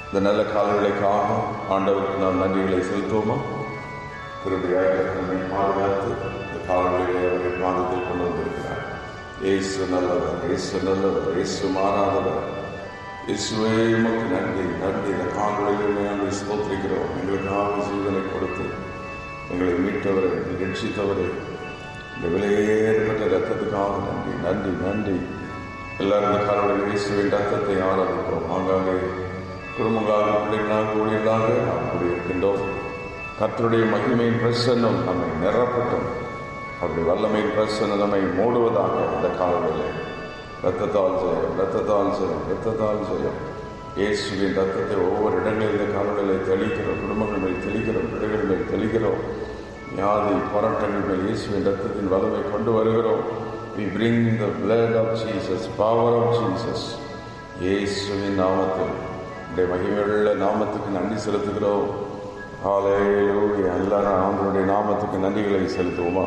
இந்த நல்ல காலங்களுக்காக ஆண்டவருக்கு நாம் நன்றிகளை செலுத்துவோமா? கிருபையாக நம்மை பாதுகாத்து இந்த காலங்களிலே அவரை பாதத்தில் கொண்டு வந்திருக்கிறார். இயேசு நல்லவர், இயேசு நல்லவர், இயேசு மாறாதவர். இயேசுவே உமக்கு நன்றி, நன்றி. இந்த காலங்களிலே நாங்கள் ஸ்தோத்திரிக்கிறோம். எங்களுக்காக ஜீவனை கொடுத்து எங்களை மீட்டவரை, ரட்சித்தவரை, இந்த விலையேற்பட்ட ரத்தத்துக்காக நன்றி, நன்றி, நன்றி. எல்லாரும் இந்த காலங்களில் இயேசுவின் ரத்தத்தை ஆராதிக்கிறோம். ஆங்காங்கே குடும்பங்களாக, பிள்ளைகளாக, ஊழியர்களாக நாம் கூடியிருக்கின்றோம். கர்த்தருடைய மகிமையின் பிரசன்னம் நம்மை நிரப்பட்டும். அப்படி வல்லமையின் பிரசன்னம் நம்மை மூடுவதாக இந்த காலங்களில் இரத்தத்தால் ஜெயம், இரத்தத்தால் ஜெயம், இரத்தத்தால் ஜெயம். இயேசுவின் ரத்தத்தை ஒவ்வொரு இடங்களில் இந்த காலங்களில் தெளிக்கிறோம். குடும்பங்கள் மேல் தெளிக்கிறோம், பிள்ளைகள் மேல் தெளிக்கிறோம். வியாதி போராட்டங்கள் மேல் இயேசுவின் ரத்தத்தின் வல்லமை கொண்டு வருகிறோம். We bring the blood of Jesus, power of Jesus. இயேசுவின் நாமத்தில் இந்த மகிமையுள்ள நாமத்துக்கு நன்றி செலுத்துகிறோம். ஹல்லேலூயா. எல்லாரும் ஆண்டவருடைய நாமத்துக்கு நன்றிகளை செலுத்துவோமா?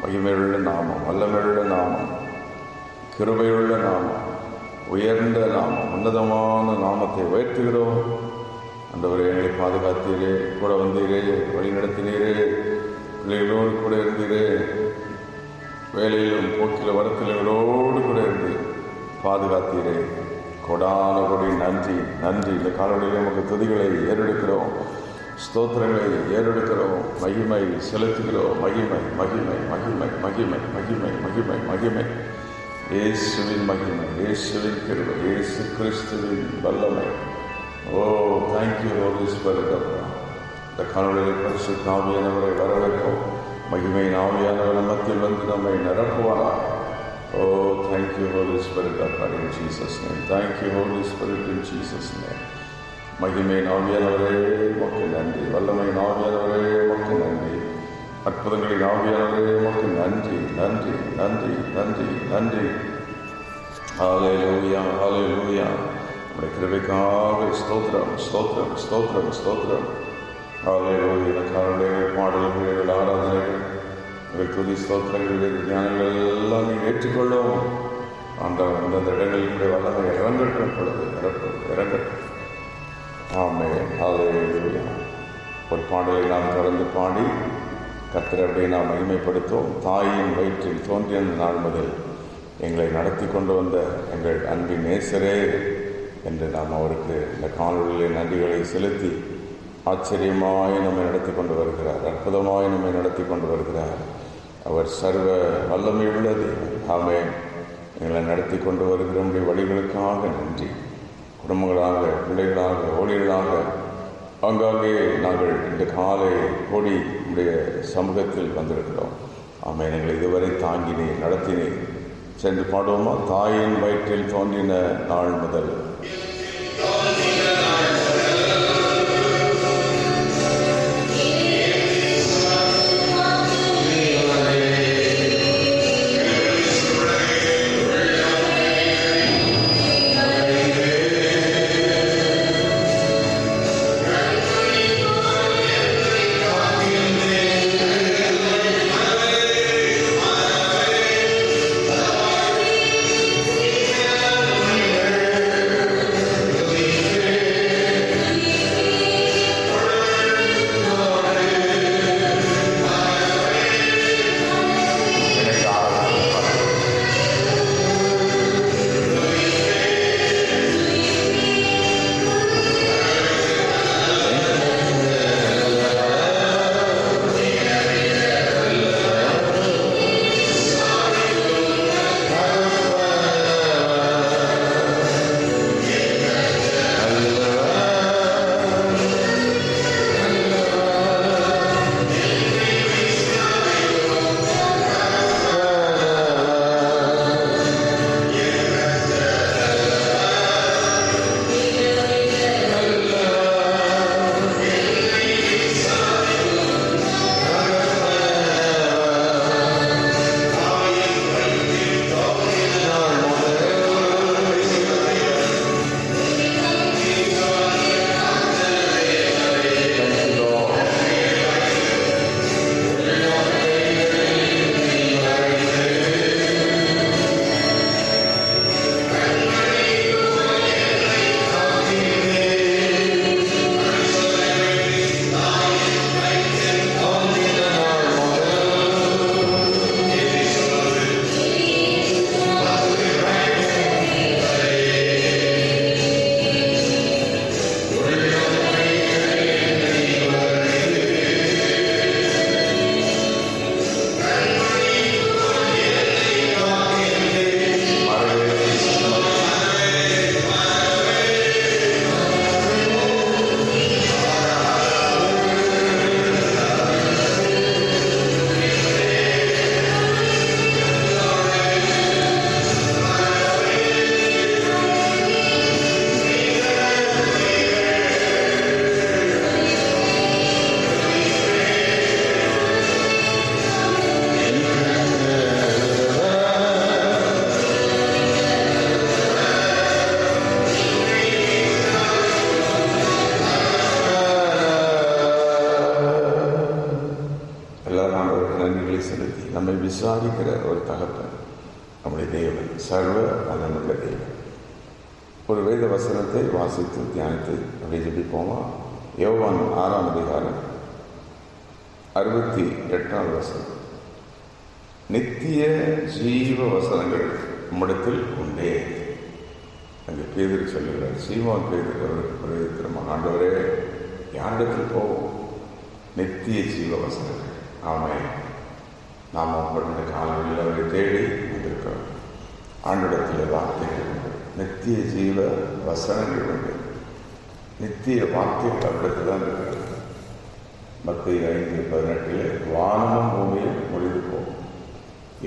மகிமையுள்ள நாமம், வல்லமையுள்ள நாமம், கிருபையுள்ள நாமம், உயர்ந்த நாமம், உன்னதமான நாமத்தை உயர்த்துகிறோம். ஆண்டவரே, எங்களை பாதுகாத்தீரே, கூட வந்தீரே, வழி நடத்தினீரே, பிள்ளைகளோடு கூட இருந்தீரே, வேலையிலும் போக்கில வரத்தில் எங்களோடு கூட இருந்து பாதுகாத்தீரே. கொடான கொடி நன்றி, நன்றி. இந்த காலவழியில் நமக்கு துதிகளை ஏறெடுக்கிறோம், ஸ்தோத்திரங்களை ஏறெடுக்கிறோம், மகிமை செலுத்துகிறோம். மகிமை, மகிமை, மகிமை, மகிமை, மகிமை, மகிமை, மகிமை. இயேசுவின் மகிமை, இயேசுவின் கிருபை, இயேசு கிறிஸ்துவின் வல்லமை. ஓ, தேங்க்யூ ஹோலி ஸ்பிரிட். இந்த காலவழியில் பரிசுத்த ஆவியானவரை வரவேற்போம். மகிமையின் ஆவியானவர் மத்தியில் வந்து நம்மை நிரப்புவாராக. Oh, thank you, Holy Spirit of God, in Jesus' name. Thank you, Holy Spirit, in Jesus' name. மகிமையின் ஆவியானவரே உமக்கு நன்றி, வல்லமையின் ஆவியானவரே உமக்கு நன்றி, அற்புதங்களின் ஆவியானவரே உமக்கு நன்றி, நன்றி, நன்றி, நன்றி, நன்றி. ஹல்லேலூயா, ஹல்லேலூயா. உம்முடைய கிருபைக்காக ஸ்தோத்திரம், ஸ்தோத்திரம், ஸ்தோத்திரம், ஸ்தோத்திரம். ஹல்லேலூயா. இந்த காரணங்கள், பாடல்கள், ஆராதனைகள், துதி, ஸ்தோத்திரங்கள், ஞானங்கள் எல்லாம் நீங்கள் ஏற்றுக்கொள்ளும். அந்தந்த இடங்களில் வல்லமை இறங்கட்டும், பொழுது இறங்கட்டும். ஆமென். ஹல்லேலூயா. ஒரு பாடலை நாம் தொடர்ந்து பாடி கர்த்தரை நாம் மகிமைப்படுத்துவோம். தாயின் வயிற்றில் தோன்றிய நாள் முதல் எங்களை நடத்தி கொண்டு வந்த எங்கள் அன்பின் நேசரே என்று நாம் அவருக்கு இந்த காணொலியில் நன்றிகளை செலுத்தி ஆச்சரியமாய் நம்மை நடத்தி கொண்டு வருகிறார், அற்புதமாய் நம்மை நடத்தி கொண்டு வருகிறார். அவர் சர்வ வல்லமை உள்ளது. ஆமென். எங்களை நடத்தி கொண்டு வருகிற நம்முடைய வழிகளுக்காக நன்றி. குடும்பங்களாக, பிள்ளைகளாக, ஊழியர்களாக ஆங்காங்கே நாங்கள் இந்த காலை கூடி நம்முடைய சமூகத்தில் வந்திருக்கிறோம். ஆமென். எங்களை இதுவரை தாங்கினேன், நடத்தினேன். சென்று பாடுவோமா? தாயின் வயிற்றில் தோன்றின நாள் முதல். Yeah. நம்மை விசாரிக்கிற ஒரு தகப்பன் நம்முடைய தேவன், சர்வ வல்லமையுள்ள தேவன். ஒரு வேத வசனத்தை வாசித்து தியானித்து அப்படி ஜெபிப்போமா? யோவான் 6ஆம் அதிகாரம் 68வது வசனம். நித்திய ஜீவ வசனங்கள் நம்மிடத்தில் உண்டே. அங்கே பேதுரு சொல்லுகிறார், சீமோன் பேதுரு அவருக்கு பிரவேதிக்கிறோம், ஆண்டவரே யாரிடத்தில் போவோம்? நித்திய ஜீவ வசனங்கள். ஆமாம், நாம் அவர்களுடைய காலங்களில் அவரை தேடி வந்திருக்கிறோம். ஆண்டிடத்தில் வார்த்தைகள் உண்டு, நித்திய ஜீவ வசனங்கள் உண்டு. நித்திய வார்த்தைகள் அவரிடத்தில் தான் இருக்கிறது. மத்தேயு 5:18 வானமும் பூமியில் ஒழிந்து போகும்,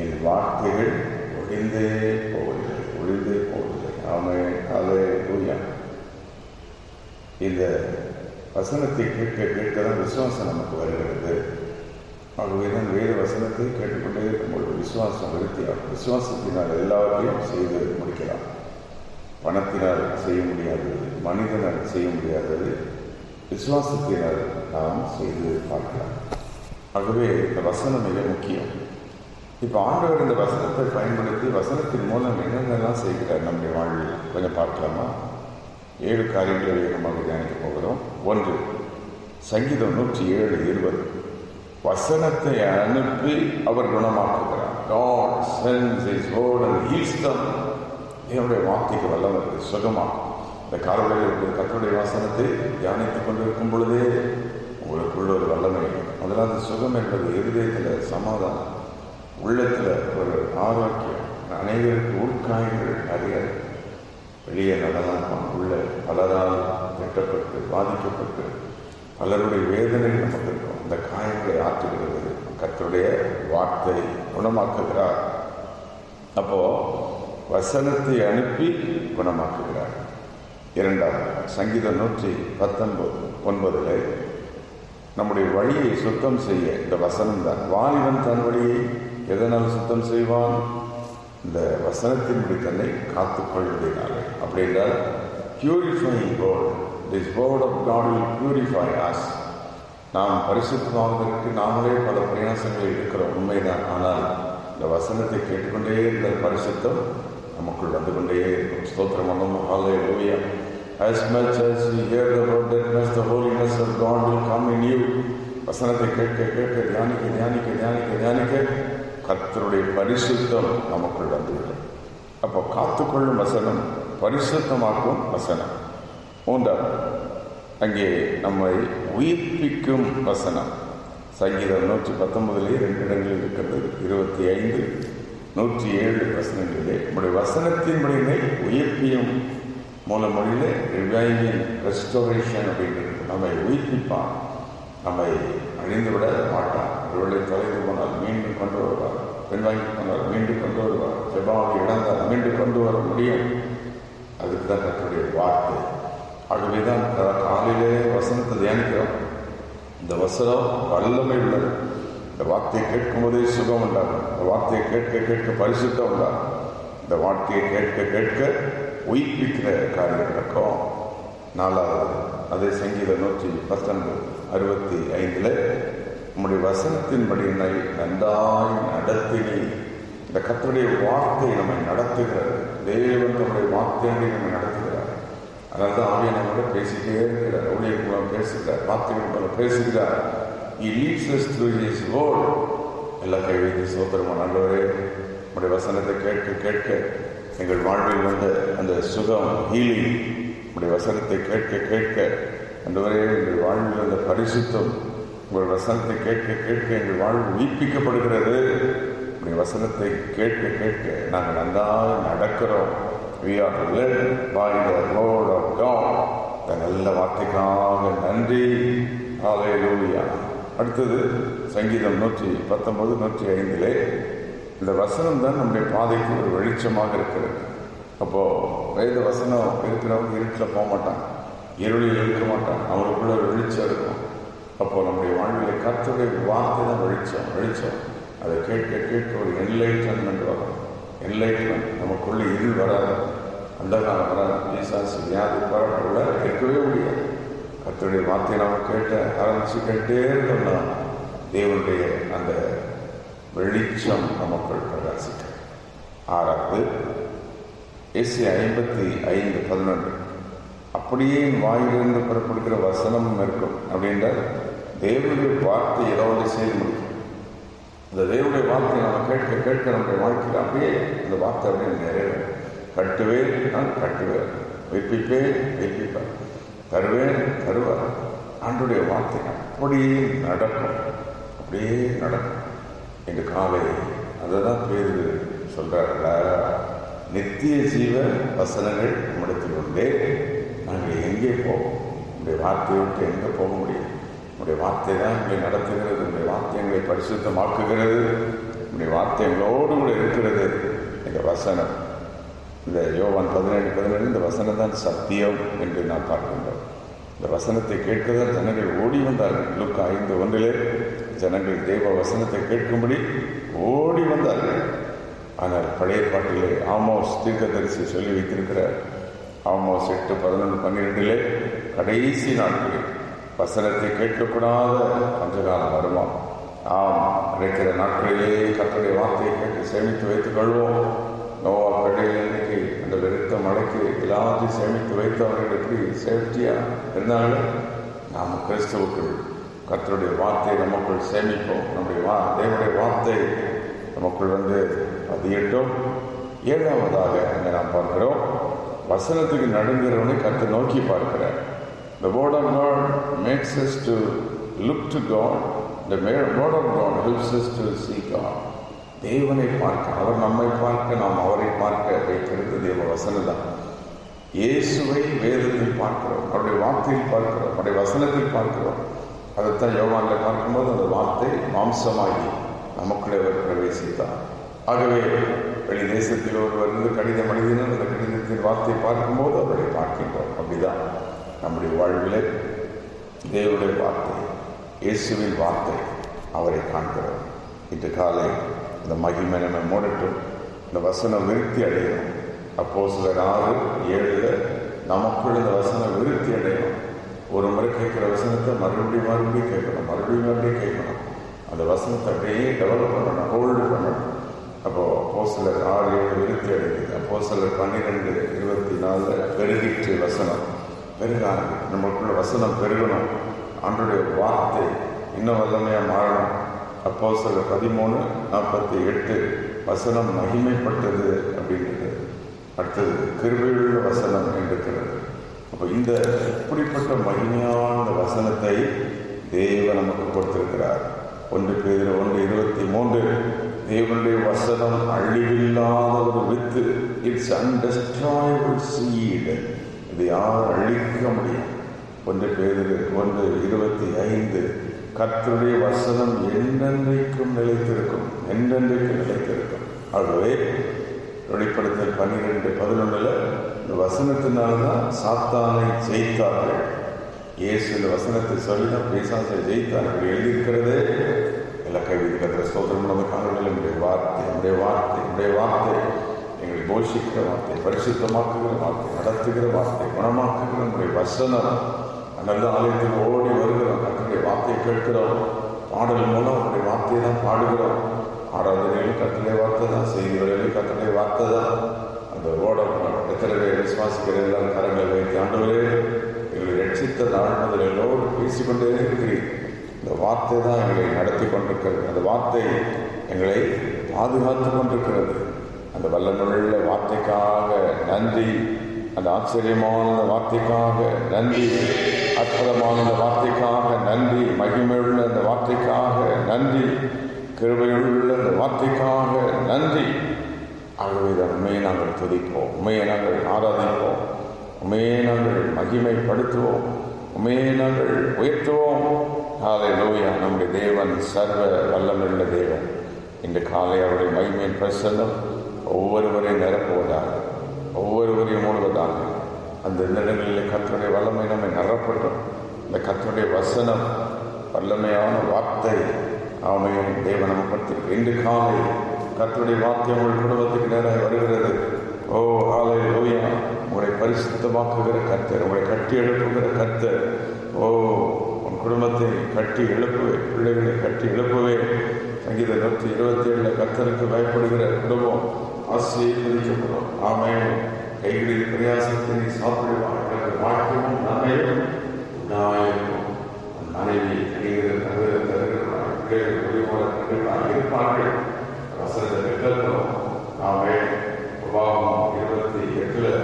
என் வார்த்தைகள் ஒழிந்தே போவதில்லை, ஒழிந்தே போவதில்லை. ஆமென், அல்லேலூயா. இந்த வசனத்தை கேட்க கேட்கதான் விசுவாசம் நமக்கு வருகிறது. ஆகவேதான் வேத வசனத்தை கேட்டுக்கொண்டே இருக்கும்போது விசுவாசம் விருத்தியாகும். விசுவாசத்தினால் எல்லாவற்றையும் செய்து முடிக்கலாம். பணத்தினால் செய்ய முடியாதது, மனிதனால் செய்ய முடியாதது விசுவாசத்தினால் நாம் செய்து பார்க்கலாம். ஆகவே இந்த வசனம் மிக முக்கியம். இப்போ ஆண்டவர் இந்த வசனத்தை பயன்படுத்தி வசனத்தின் மூலம் என்னென்னலாம் செய்கிறார் நம்முடைய வாழ்வில் கொஞ்சம் பார்க்கலாமா? 7 காரியங்களை வேகமாக தியானிக்க போகிறோம். 1, சங்கீதம் 107:20. வசனத்தை அனுப்பி அவர் குணமாக்குகிறார். God sends his word and heals them. என்னுடைய வார்த்தைக்கு வல்லமை இருக்குது, சுகமாகும். இந்த காலவெளியில் கர்த்தருடைய வசனத்தை தியானித்துக் கொண்டிருக்கும் பொழுதே உங்களுக்குள்ள ஒரு வல்லமை. முதலாவது சுகம் என்பது இருதயத்தில் சமாதானம், உள்ளத்தில் ஒரு ஆரோக்கியம். அனைவருக்கு உட்காயங்கள் நிறைய, வெளியே நடனம் உள்ள பலரால் திட்டப்பட்டு பாதிக்கப்பட்டு பலருடைய வேதனை நமக்கு இருக்கும். இந்த காயங்களை ஆற்றுகிறது கர்த்தருடைய வார்த்தை, குணமாக்குகிறார். அப்போ வசனத்தை அனுப்பி குணமாக்குகிறார். 2, சங்கீதம் 119:9 நம்முடைய வழியை சுத்தம் செய்ய இந்த வசனம் தான். வாலிபன் தன் வழியை எதனால் சுத்தம் செய்வான்? இந்த வசனத்தின்படி தன்னை காத்துக்கொள்வதனாலே. அப்படி என்றால் purifying word, this word of God will purify us. நாம் பரிசுத்தமாவதற்கு நாமளே பல பிரயாசங்களை இருக்கிறோம், உண்மைதான். ஆனால் இந்த வசனத்தை கேட்டுக்கொண்டே இருந்த பரிசுத்தம் நமக்குள் வந்து கொண்டே இருக்கும். ஸ்தோத்திரம் பண்ணணும். ஹல்லேலூயா. As much as we hear the word, that much the holiness of God will come in you. வசனத்தை கேட்க கேட்க தியானிக்க தியானிக்க தியானிக்க தியானிக்க கர்த்தருடைய பரிசுத்தம் நமக்குள் வந்துவிடும். அப்போ காத்துக்கொள்ளும் வசனம், பரிசுத்தமாக்கும் வசனம். 3, அங்கே நம்மை உயிர்ப்பிக்கும் வசனம். சங்கீதம் 119 2 இடங்களில் இருக்கிறது. 25, 107 வசனங்களிலே நம்முடைய வசனத்தின்படியை உயிர்ப்பியும் மூலமொழியில் ரிவைவிங், ரெஸ்டோரேஷன் அப்படின்றது. நம்மை உயிர்ப்பிப்பான், நம்மை அழிந்துவிட மாட்டான். ஒருவேளை தொலைந்து போனால் மீண்டும் கொண்டு வருவார், பின்வாங்கி போனால் மீண்டும் கொண்டு வருவார், செபாவை இழந்தால் மீண்டும் கொண்டு வர முடியும். அதுக்கு தான் கர்த்தருடைய வார்த்தை. ஆகவே தான் காலையிலே வசனத்தை தியானிக்கிறோம். இந்த வசனம் வல்லமை உள்ளது. இந்த வார்த்தையை கேட்கும் போதே சுகம் உண்டாகும். இந்த வார்த்தையை கேட்க கேட்க பரிசுத்தம் உண்டாகும். இந்த வார்த்தையை கேட்க கேட்க உயிர்ப்பிக்கிற காரியம் நடக்கும். 4, அதே சங்கீதம் 119:65 நம்முடைய வசனத்தின்படி நன்றாய் நடத்தினி. இந்த கர்த்தருடைய வார்த்தை நம்மை நடத்துகிறது. தேவன் நம்முடைய வார்த்தையின்படி நம்மை நடத்துகிறார். அதனால தான் ஆவியானவர் நம்மளோட பேசிட்டே இருக்கிறார். ஊழியர் மூலம் பேசுகிறார், வார்த்தைகள் மூலம் பேசுகிறார். He leads us through his word. எல்லா கைவிதி சோதரமான ஆண்டவரே, நம்முடைய வசனத்தை கேட்க கேட்க எங்கள் வாழ்வில் வந்த அந்த சுகம், ஹீலிங், உங்களுடைய வசனத்தை கேட்க கேட்க ஆண்டவரே எங்கள் வாழ்வில் வந்த பரிசுத்தம், உங்கள் வசனத்தை கேட்க கேட்க எங்கள் வாழ்வு உயிர்ப்பிக்கப்படுகிறது. உங்களுடைய வசனத்தை கேட்க கேட்க நாங்கள் நன்றாக நடக்கிறோம். We are led by the word of God. இந்த நல்ல வார்த்தைக்காக நன்றி. ஹல்லேலூயா. அடுத்தது சங்கீதம் 119, 105 இந்த வசனம் தான் நம்முடைய பாதைக்கு ஒரு வெளிச்சமாக இருக்கிறது. அப்போது வேத வசனம் இருக்கிறவங்க இருட்டில் போக மாட்டாங்க, இருளில் இருக்க மாட்டாங்க, அவங்களுக்குள்ள ஒரு வெளிச்சம் இருக்கும். அப்போது நம்முடைய வாழ்வில் கர்த்தருடைய வார்த்தை தான் வெளிச்சம். அதை கேட்க கேட்க ஒரு என்லைட்மெண்ட் வரும். என்லைட்மெண்ட் நமக்குள்ளே இருள் வராது, அந்தகாரம் வராது, பிசாசு வியாதி பரவ இருக்கவே முடியாது. கர்த்தருடைய வார்த்தையை நாம் கேட்ட ஆரம்பித்து கேட்டே இருந்தோம்னா தேவனுடைய அந்த வெளிச்சம் நமக்குள் பிரகாசிக்க. 6வது ஏசாயா 55:11, அப்படியே என் வாயிலிருந்து புறப்படுகிற வசனமும் இருக்கும் அப்படின்ற தேவனுடைய வார்த்தை ஏதாவது செய்து முடியும். இந்த தேவனுடைய வார்த்தை நம்ம கேட்க கேட்க நம்முடைய வாழ்க்கையில் அப்படியே இந்த வார்த்தை அப்படியே நிறைவேறும். கட்டுவேன், நான் கட்டுவேன், வைப்பிப்பேன், வைப்பிப்பேன், தருவேன், தருவார். ஆண்டுடைய வார்த்தை அப்படியே நடக்கும், அப்படியே நடக்கும். இந்த காலை அதை தான் பேரு சொல்றாருல, நித்திய ஜீவ வசனங்கள் நம்மிடத்தில் உண்டே, நாங்கள் எங்கே போவோம்? நம்முடைய வார்த்தையை விட்டு எங்கே போக முடியும்? நம்முடைய வார்த்தை தான் எங்களை நடத்துகிறது. நம்முடைய வார்த்தை எங்களை பரிசுத்தமாக்குகிறது. நம்முடைய வார்த்தை எங்களோடு கூட இருக்கிறது. இந்த வசனம், இந்த யோவான் 17:17 இந்த வசனம் தான் சத்தியம் என்று நான் பார்க்கின்றோம். இந்த வசனத்தை கேட்கதான் ஜனங்கள் ஓடி வந்தார்கள். லூக்கா 5:1 ஜனங்கள் தேவ வசனத்தை கேட்கும்படி ஓடி வந்தார்கள். ஆனால் பழைய பாட்டிலே ஆமோஸ் தீர்க்கதரிசி சொல்லி வைத்திருக்கிறார். ஆமோஸ் 8:11-12 கடைசி நாட்களில் வசனத்தை கேட்கக்கூடாத பஞ்சகாலம் வருமா? ஆம், இருக்கிற நாட்களிலே கர்த்தருடைய வார்த்தையை கேட்டு சேமித்து வைத்துக் கொள்வோம். நோவா கடையில் இன்னைக்கு அந்த வெறுத்த மழைக்கு எல்லாத்தையும் சேமித்து வைத்து அவர்கள் எப்படி சேஃப்டியா இருந்தாலும், நாம் கிறிஸ்துவுக்குள் கர்த்தருடைய வார்த்தையை நமக்குள் சேமிப்போம். நம்முடைய தேவனுடைய வார்த்தை நமக்குள் பதியட்டும். 7வதாக அங்கே நாம் பார்க்கிறோம், வசனத்துக்கு நடுங்கிறவனை கர்த்தர் நோக்கி பார்க்கிறார். The word of God makes us to look to God. The word of God helps us to see God. தேவனை பார்க்க, அவர் நம்மை பார்க்க, நாம் அவரை பார்க்க வைக்கிறது தேவ வசனம் தான். இயேசுவை வேதத்தில் பார்க்கிறோம், அவருடைய வார்த்தையில் பார்க்கிறோம், அவருடைய வசனத்தில் பார்க்கிறோம். அதைத்தான் யோவானில் பார்க்கும்போது அந்த வார்த்தை மாம்சமாகி நமக்குள்ளே அவர் பிரவேசித்தார். ஆகவே வெளி தேசத்தில் ஒருவர் கடிதம் எழுதினால் அந்த கடிதத்தின் வார்த்தையை பார்க்கும்போது அவரை பார்க்கின்றோம். அப்படிதான் நம்முடைய வாழ்வில் தேவனுடைய வார்த்தை, இயேசுவின் வார்த்தை, அவரை காண்கிறோம். இன்று காலை இந்த மகிமை நம்ம மூடட்டும். இந்த வசனம் விருத்தி அடையணும். அப்போஸ்தலர் 6:7 நமக்குள் இந்த வசனம் விருத்தி அடையணும். ஒரு முறை கேட்கிற வசனத்தை மறுபடியும் கேட்கணும். அந்த வசனத்தை அப்படியே டெவலப் பண்ணணும், ஹோல்டு பண்ணணும். அப்போ அப்போஸ்தலர் 6:7 விருத்தி அடையுது. அப்போஸ்தலர் 12:24 பெருகிற்று வசனம் பெருகாது. நம்மளுக்குள்ள வசனம் பெருகணும். ஆண்டவருடைய வார்த்தை இன்னும் வல்லமையாக மாறணும். அப்போஸ்தலர் 13:48 வசனம் மகிமைப்பட்டது அப்படின்றது. அடுத்தது கிருபையுள்ள வசனம் இருக்கிறது. அப்போ இந்த இப்படிப்பட்ட மகிமையான வசனத்தை தேவன் நமக்கு கொடுத்திருக்கிறார். 1 பேதுரு 1:23 தேவனுடைய வசனம் அழிவில்லாத ஒரு வித்து, இட்ஸ் அன்டெஸ்ட்ராயபிள் சீட், இது யாரும் அழிக்க முடியும். 1 பேதுரு 1:25 கர்த்தருடைய வசனம் என்றென்றைக்கும் நிலைத்திருக்கும். ஆகவே வெளிப்படுத்தல் 12:11 இந்த வசனத்தினால்தான் சாத்தானை ஜெயித்தார்கள். இயேசு இந்த வசனத்தை சொல்லிதான் பிசாசை ஜெயித்தார்கள் எழுதியிருக்கிறது. எல்லா கைவிதிக்கிற சோதரம் நம்ம காணொலியில் என்னுடைய வார்த்தை எங்களை போஷிக்கிற வார்த்தை, பரிசுத்தமாக்குகிற வார்த்தை, நடத்துகிற வார்த்தை, குணமாக்குகிற நம்முடைய வசனம். நல்ல ஆலயத்தில் ஓடி வருகிறோம், கர்த்தருடைய வார்த்தையை கேட்கிறோம். பாடல் மூலம் அவருடைய வார்த்தையை தான் பாடுகிறோம். ஆராதனையிலும் கர்த்தருடைய வார்த்தை தான், செய்திகளிலும் கர்த்தருடைய வார்த்தை தான். அந்த ஓடணும். எத்தனை பேர் விசுவாசிக்கிற எல்லாரும் கரங்களை வைத்து, ஆண்டவரே எங்களை ரட்சித்த நாள் முதல் எல்லோடு பேசிக்கொண்டே இருக்கிறீர். இந்த வார்த்தை தான் எங்களை நடத்தி கொண்டிருக்கிறது. அந்த வார்த்தை எங்களை பாதுகாத்து கொண்டிருக்கிறது. அந்த வல்லமுள்ள வார்த்தைக்காக நன்றி. அந்த ஆச்சரியமான வார்த்தைக்காக நன்றி. அற்புதமான அந்த வார்த்தைக்காக நன்றி. மகிமையுள்ள அந்த வார்த்தைக்காக நன்றி. கிருபையுள்ள அந்த வார்த்தைக்காக நன்றி. ஆகவே உண்மையை நாங்கள் துதிப்போம், உண்மையை நாங்கள் ஆராதிப்போம், உண்மையை நாங்கள் மகிமைப்படுத்துவோம், உண்மையை நாங்கள் உயர்த்துவோம். ஹல்லேலூயா. நம்முடைய தேவன் சர்வ வல்லமையுள்ள தேவன். இந்த காலை அவருடைய மகிமையின் பிரசன்னம் ஒவ்வொருவரையும் நிரப்புவதாக, ஒவ்வொருவரையும் மூடுவதாக. அந்த நிலங்களில் கர்த்தருடைய வல்லமை நம்மை நிரப்பட்டும். இந்த கர்த்தருடைய வசனம் வல்லமையான வார்த்தை அவமையும் தேவன் நம்ம படுத்திருக்கு. இன்று காலை கர்த்தருடைய வார்த்தை உங்கள் குடும்பத்துக்கு நேராக வருகிறது. ஓ ஹல்லேலூயா. உங்களை பரிசுத்தமாக்குகிற கர்த்தர், உங்களை கட்டி எழுப்புகிற கர்த்தர். ஓ உன் குடும்பத்தை கட்டி எழுப்புவேன், பிள்ளைகளை கட்டி எழுப்புவேன். சங்கீதம் 127 கர்த்தருக்கு பயப்படுகிற குடும்பம் ஆசீர்வதிக்கப்படும். ஆமென். கைகளில் பிரயாசத்தினை சாப்பிடுவார், வாழ்க்கையும் நன்மையும் உண்டாயிருக்கும். மனைவி இருப்பார்கள். வசனத்தை கேட்கிறோம். ஆமென். உபாகமம் 28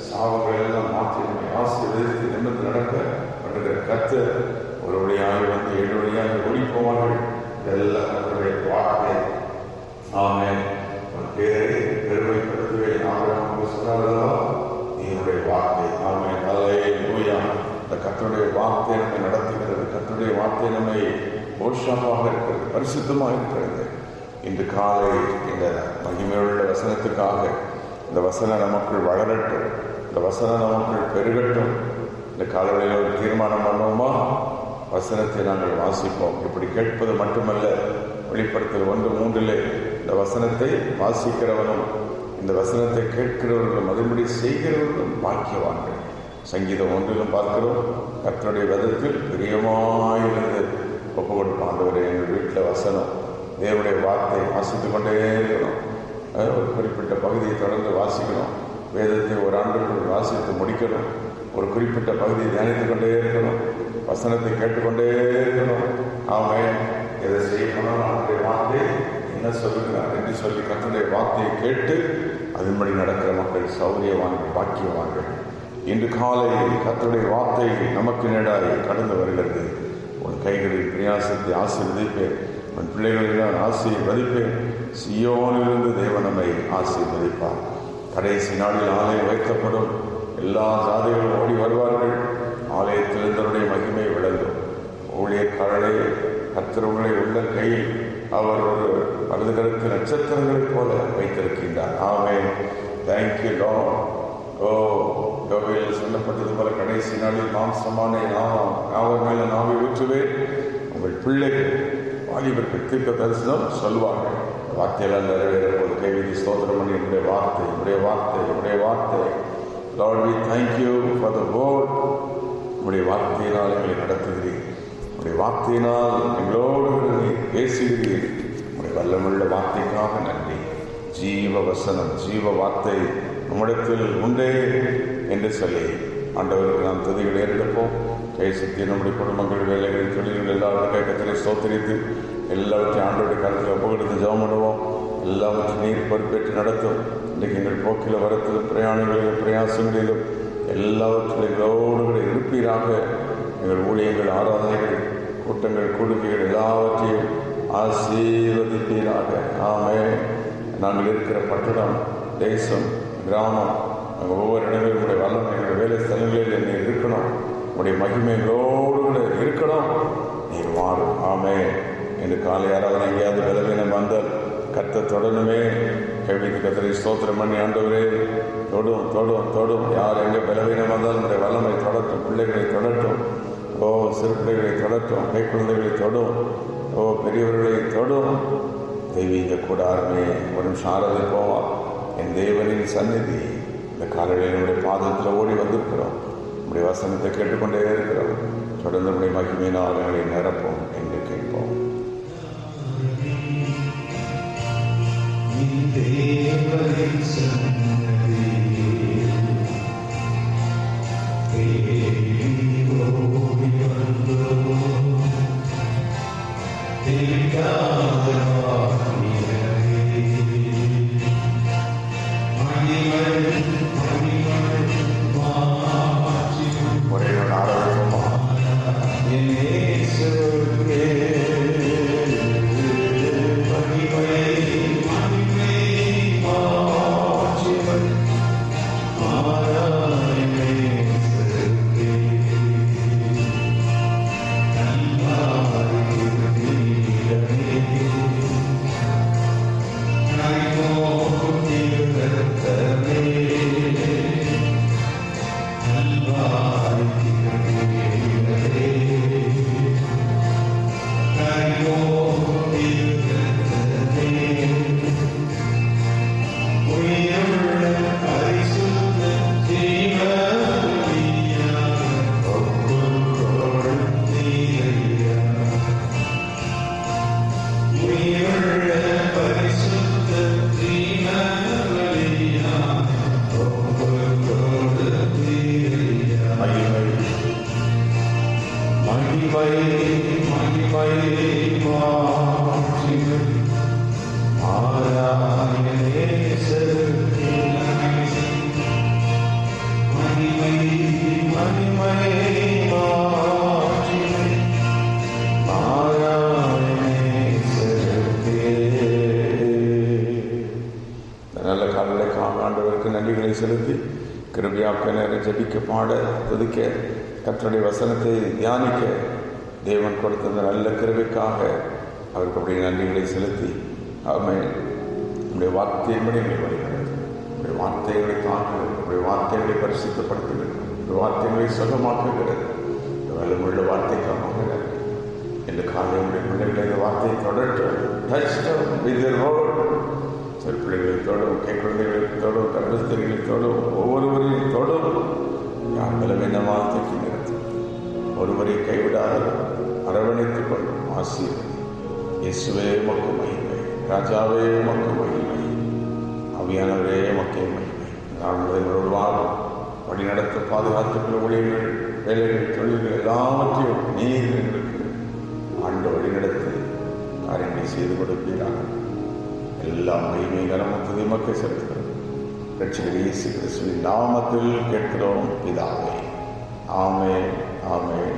சாவுகள் எல்லாம் மாற்றி நம்மை ஆசீர்வதித்து நிமிர்ந்து நடக்க பண்ணுகிற கர்த்தர் ஒரு வழியாக வந்து 7 வழியாக ஓடி போவார்கள். இதெல்லாம் கர்த்தருடைய வார்த்தை. ஆமென். உன் பேரை பெருமைப்படுத்துவேன். ஆபிரகாமுக்கு சொன்னாரல்லவா, நீனுடைய வார்த்தை. ஆமென். அல்லேலூயா. இந்த கர்த்தருடைய வார்த்தை நம்மை நடத்துகிறது. கர்த்தருடைய வார்த்தை நம்மை போஷமாக இருக்கிறது, பரிசுத்தமாக இருக்கிறது. இன்று காலை இந்த மகிமையுள்ள வசனத்துக்காக இந்த வசனம் நமக்குள் வளரட்டும், இந்த வசனம் நமக்குள் பெருகட்டும். இந்த காலையில் ஒரு தீர்மானம் பண்ணுவோமா? வசனத்தை நாங்கள் வாசிப்போம். இப்படி கேட்பது மட்டுமல்ல, வெளிப்படுத்தல் 1:3 இந்த வசனத்தை வாசிக்கிறவனும் இந்த வசனத்தை கேட்கிறவர்களும் அதன்படி செய்கிறவர்களும் பாக்கியவான்கள். சங்கீதம் 1 பார்க்கிறோம். கர்த்தருடைய வேதத்தில் பிரியமாயிருந்து ஒப்பு கொடுப்போம். ஆண்டவரே, எங்கள் வீட்டில் வசனம் தேவனுடைய வார்த்தை வாசித்து கொண்டே இருக்கணும். ஒரு குறிப்பிட்ட பகுதியை தொடர்ந்து வாசிக்கணும். வேதத்தை ஒரு ஆண்டுக்குள் வாசித்து முடிக்கணும். ஒரு குறிப்பிட்ட பகுதியை தியானித்து கொண்டே இருக்கணும். வசனத்தை கேட்டுக்கொண்டே இருக்கணும். ஆமென். எதை செய்யணும், அவனுடைய வார்த்தை என்ன சொல்லுகிறார் என்று சொல்லி கர்த்தருடைய வார்த்தையை கேட்டு அதன்படி நடக்கிற மக்கள் சௌரியவான்கள், பாக்கியவான்கள். இன்று காலை கர்த்தருடைய வார்த்தை நமக்கு நேராக கடந்து வருகிறது. உன் கைகளில் பிரயாசத்தை ஆசீர்வதிப்பேன், உன் பிள்ளைகளில் நான் ஆசீர்வதிப்பேன். சீயோனிலிருந்து தேவன் நம்மை ஆசீர்வதிப்பார். கடைசி நாளில் ஆலயம் வைக்கப்படும். எல்லா ஜாதிகளும் ஓடி வருவார்கள். ஆலயத்தில் தன்னுடைய மகிமை விளங்கும். ஊழியக்காரரை கர்த்தருடைய உள்ள கையில் அவர் ஒரு வலதுகரத்து நட்சத்திரங்களைப் போல வைத்திருக்கின்றார். ஆமென். Thank you lord. யோவேல் சொல்லப்பட்டது போல கடைசி நாளில் மாம்சமான அவர் மேல நாவை ஊற்றுவேன். உங்கள் பிள்ளைகள் வாலிபர்கள் தீர்க்க தரிசனம் சொல்வார்கள். வார்த்தையெல்லாம் நிறைவேற போது கைவிதி ஸ்தோத்திரம் பண்ணி என்னுடைய வார்த்தை, என்னுடைய வார்த்தை, என்னுடைய வார்த்தை. Lord, we thank you for the word. உங்களுடைய வார்த்தையினால் எங்களை நடத்துகிறீர். உங்களுடைய வார்த்தையினால் எங்களோடு பேசுகிறீர். உங்களுடைய வல்லமுள்ள வார்த்தைக்காக நன்றி. ஜீவ வசனம், ஜீவ வார்த்தை நம்மிடத்தில் உண்டே என்று சொல்லி ஆண்டவருக்கு நாம் துதிகளை ஏறெடுப்போம். கை சுற்றி நம்முடைய குடும்பங்கள், வேலைகள், தொழில்கள் எல்லாவற்றையும் கர்த்தரை ஸ்தோத்திரித்து எல்லாவற்றையும் ஆண்டவருடைய கருத்தில் ஒப்புக்கொடுத்து ஜெபம் பண்ணுவோம். எல்லாவற்றையும் நீர் பொறுப்பேற்று நடத்தும். இன்றைக்கு எங்கள் போக்கில் வரத்திலும் பிரயாணங்களிலும் பிரயாசங்களிலும் எல்லாவற்றிலோடு கூட இருப்பீராக. எங்கள் ஊழியங்கள், ஆராதனைகள், கூட்டங்கள், கூடுகைகள் எல்லாவற்றையும் ஆசீர்வதிப்பீராக. ஆமென். நாங்கள் இருக்கிற பட்டணம், தேசம், கிராமம், நாங்கள் ஒவ்வொரு இடங்களிலும் உடைய வல்லமை எங்களுடைய வேலை ஸ்தலங்களில் நீ இருக்கணும். உடைய மகிமைகளோடு கூட இருக்கணும். நீர் வாரும். ஆமென். என்று காலை ஆராதனை எங்கேயாவது பலவீனம் வந்தால் கர்த்தர் தொடருமே. கேள்விக்கு கர்த்தரை ஸ்தோத்திரம் பண்ணி ஆண்டவரே தொடும் தொடும் தொடும். யார் எங்கே பலவீனம் வந்தால் உடைய வல்லமை தொடட்டும். பிள்ளைகளை தொடட்டும். சிறு பிள்ளைகளை தொடட்டும். கை குழந்தைகளை தொடும். பெரியவர்களை தொடும். தெய்வீக கூடாரமே ஒரு நிமிஷம் ஆராதனை போவார். என் தேவனின் சந்நிதி இந்த காலையில் என்னுடைய பாதத்தில் ஓடி வந்திருக்கிறோம். நம்முடைய வசனத்தை கேட்டுக்கொண்டே இருக்கிறோம். தொடர்ந்து நம்முடைய மகிமையினால் எங்களை நிரப்போம் என்று கேட்போம். மகிமை மகிமை மாட்சிமை ஆராய நேசருக்கு மகிமை மகிமை மாட்சிமை ஆராய நேசருக்கு. நல்ல காலையில ஆண்டவருக்கு நன்றிகளை செலுத்தி கிருபையாக நேரம் ஜபிக்க, பாட, துதிக்க, கர்த்தருடைய வசனத்தை தியானிக்க தேவன் கொடுத்த அந்த நல்ல கிருபைக்காக அவருக்கு அப்படியே நன்றிகளை செலுத்தி ஆமென். நம்முடைய வார்த்தையின்படி எங்களை வழிநடத்தும், நம்முடைய வார்த்தைகளை தாங்குகிறது, நம்முடைய வார்த்தைகளை பரிசுத்தப்படுத்துகிறது, நம்முடைய வார்த்தைகளை சுகமாக்குகிறது. வல்லமுள்ள வார்த்தைக்காக இந்த காலையுடைய பிள்ளைகளை இந்த வார்த்தையை தொடர்ந்து சிறு பிள்ளைகளோடும் குழந்தைகளோடும் கர்ப்பஸ்திரிகளோடும் ஒவ்வொருவரையும் தொடும். யார் பலவீனமாக தூக்கி நிறுத்தும், ஒருவரை கைவிடாத அரவணைத்துக் கொள்ளும் ஆசீர்வதி. இயேசுவே உமக்கு மகிமை, ராஜாவே உமக்கு மகிமை, ஆவியானவரே உமக்கு மகிமை. நாங்கள் வாழும் வழி நடத்த பாதுகாத்துக்குள்ள ஊழியர்கள், வேலைகள், தொழில்கள் எல்லாவற்றையும் நீர் எங்களுக்கு ஆண்டு வழி நடத்தி காரியங்களை செய்து கொடுப்பீராக. எல்லாம் மகிமை கனமும் துதிமக்கு செலுத்துகிறோம். ரட்சகர் இயேசு கிறிஸ்துவின் நாமத்தில் கேட்கிறோம் பிதாவே. ஆமென், ஆமென்.